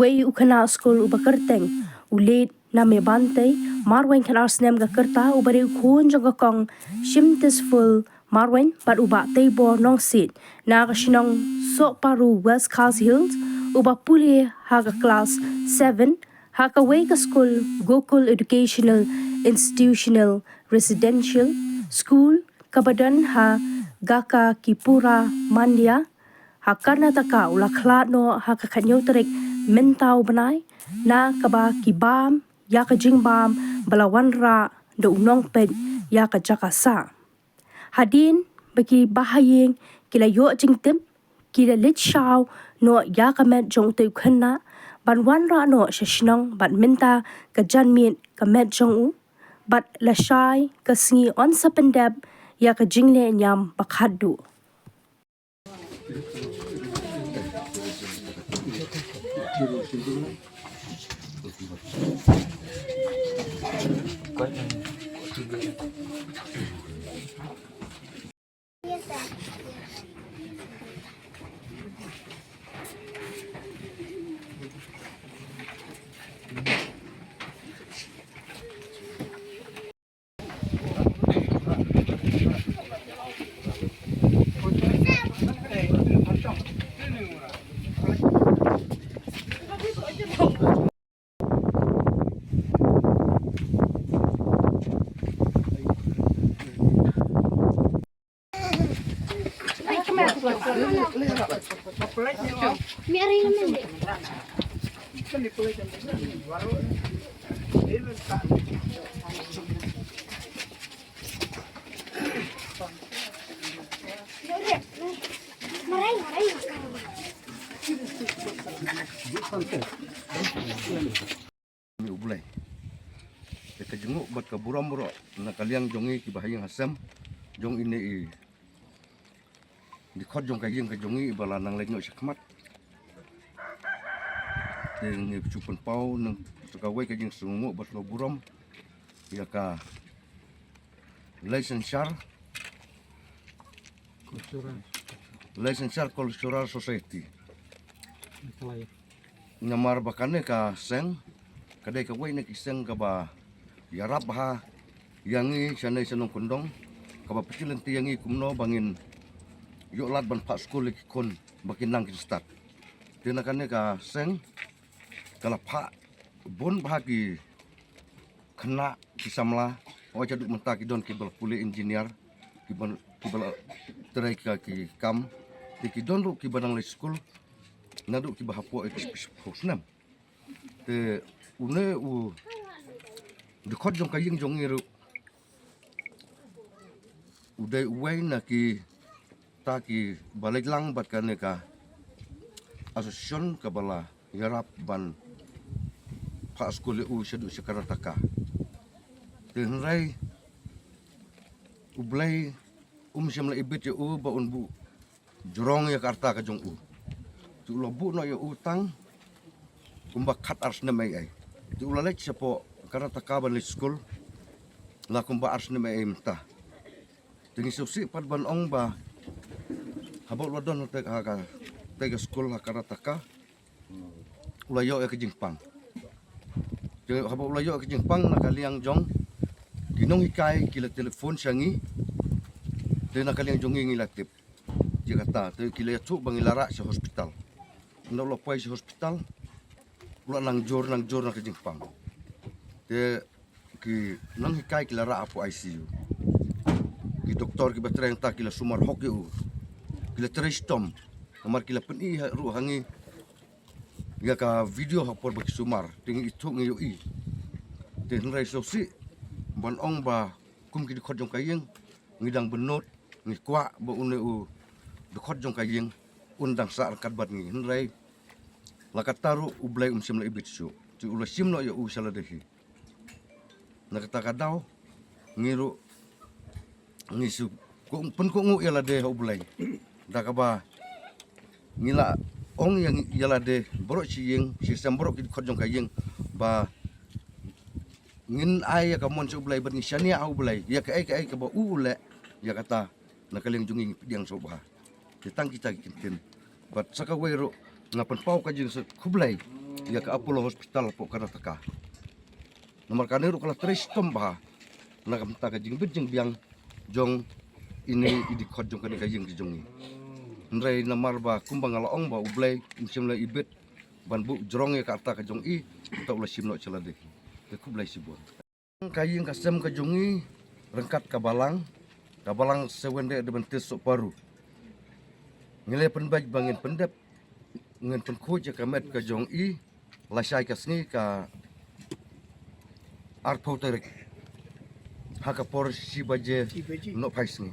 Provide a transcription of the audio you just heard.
Wei ukana school ubakerteng ulet na me bantay marwen kan arsnem ga kerta ubare ukun jaga kong shimtisful marwen bat uba tebo nong sit na kashinong sok paru West Cars Hills uba puli haga class 7 haka wei ka school Gokul Educational Institutional Residential School kabadan ha gaka kipura mandia ha Karnataka ula klat no ha ka kanyoterik mentau benai na kaba kibam ya ka jingbam balawan ra do unong pen ya ka jakasa hadin bagi bahayeng kila yo jingtem kila lit shaw no ya ka met jong te khanna ban wan ra no shishnong ban minta ka janmin ka met jong u bat la shai ka singi on sapendab ya ka jingle nyam bakhadu Ubulay. Eka jenguk bat ka buram-buro na kaliang jongi ki bahayang hasam jong ini i di khot jong kayeng ka jongi bala nang lenyo sakmat. Deng ni cupun pau nang sakawai ka jeng sungu bat lo buram ya ka licensure Cultural Society. Nyamar bakane ka seng kadai ka wai nak iseng ka ba yarap ha yangi sanai sanong kundong ka ba pecilan ti yangi kumno bangin yo lat ban pak school ki kon bakinang ki start tinakane ka seng kala pak bon bahagi kena ki samla o jaduk menta ki don ki bal puli engineer ki bal terai ki kam ki don ru ki banang le school naduk ki bahapo hosnam te une u de khot jong kayeng jong ngiru udai uai na ki ta ki balik lang bat kane ka asosiasyon ka bala yarap ban pa skole u sedu sekarataka te hrai ublai semla ibit ya u ba unbu jorong ya karta ka jong u tu lobu no ya utang kumba khat ars na mai ai tu ulalek sapo karataka ban school la kumba ars na mai mta tingi susi pat ban ong ba habol wadon te ka te school karataka ulayo ya ke jingpang te habol ulayo ke jingpang na kaliang jong ginong hikai kila telefon sangi te na kaliang jong ngilatip Jakarta te kila tu bangilara sa hospital na lo pai sa hospital ula nang jor na ke jingpang te ki nang hikai kila ra apo ICU ki doktor ki batreng ta kila sumar hok yu kila trestom kamar kila peni ru hangi ya ka video hapor baki sumar tingi itu ngi yu i te nrai sosi ban ong ba kum ki khot jong kayeng ngidang benot ngi kwa ba une u khot jong kayeng undang sa kat bat ngi nrai lakataru ublai semla ibit su tu ula simno ya u sala dehi nakata kadau ngiru ngisu ko pen ko ngu yala de ublai dakaba ngila ong yang yala de borok siyeng sistem borok ki khot jong kayeng ba ngin ai ka mon su ublai bat ngi shania ublai ya ka ai ka ba ule ya kata nakaling junging pidiang soba ditang kita kintin bat sakawai ro ngapan pau ka jing kublai ya ke Apollo Hospital po kana taka. Nomor kanero kala tres tomba na kamta ka jing bijing biang jong ini idikot jong kani kayeng jong ni. Ndrai na marba kumbang alaong ba ublay imsim la ibet ban bu jorong ya karta ka jong i ta ulah simno celade. Ke kublay sibon. Kayeng kasem ka jong i rengkat kabalang sewende de bentis sok paru. Ngile penbaj bangin pendep ngen penkuj ka met ka jong i lasai ka sni ka arpo terik haka por si baje no paisngi